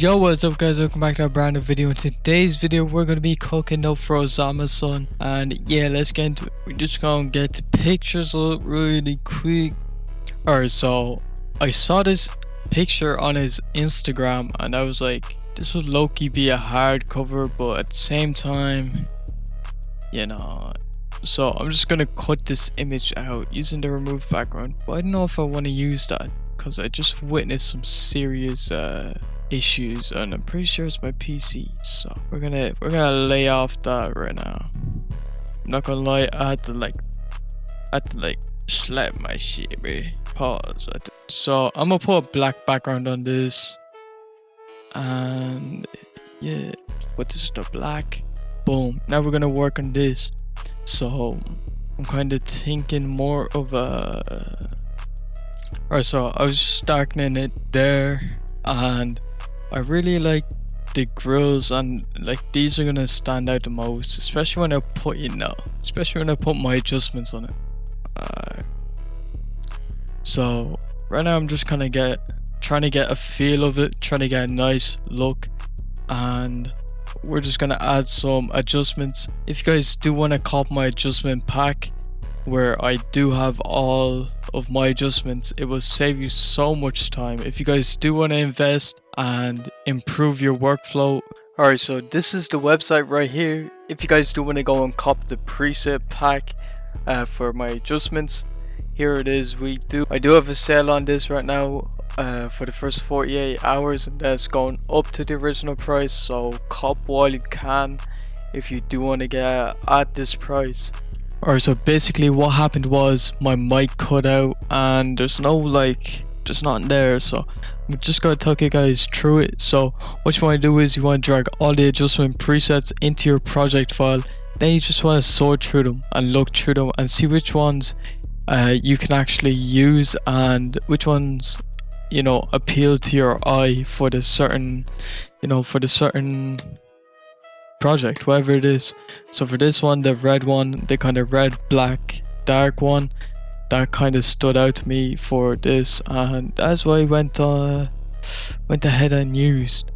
Yo, what's up guys, welcome back to a brand new video. In today's video we're going to be cooking up for OSAMASON, and yeah, let's get into it. We're just going to get the pictures up really quick. Alright, so I saw this picture on his Instagram and I was like, this would low-key be a hardcover, but at the same time, you know, so I'm just going to cut this image out using the remove background. But I don't know if I want to use that because I just witnessed some serious issues and I'm pretty sure it's my PC, so we're gonna lay off that right now. I'm not gonna lie, I had to like slap my shit, bro. Pause. So I'm gonna put a black background on this, and yeah, put this to black. Boom. Now we're gonna work on this. So I'm kind of thinking more of a. Alright, so I was just darkening it there, and I really like the grills, and like these are gonna stand out the most, especially when I put my adjustments on it. So right now I'm just kind of trying to get a feel of it, trying to get a nice look, and we're just gonna add some adjustments. If you guys do want to cop my adjustment pack where I do have all of my adjustments, it will save you so much time if you guys do want to invest and improve your workflow. Alright, so this is the website right here. If you guys do want to go and cop the preset pack for my adjustments, here it is. I do have a sale on this right now for the first 48 hours, and that's going up to the original price, so cop while you can if you do want to get at this price. Alright, so basically what happened was my mic cut out and there's nothing there, so I'm just gonna talk you guys through it. So what you want to do is you want to drag all the adjustment presets into your project file. Then you just want to sort through them and look through them and see which ones you can actually use and which ones, you know, appeal to your eye for the certain project, whatever it is. So for this one, the red one, the kind of red black dark one, that kind of stood out to me for this, and that's why I went ahead and used.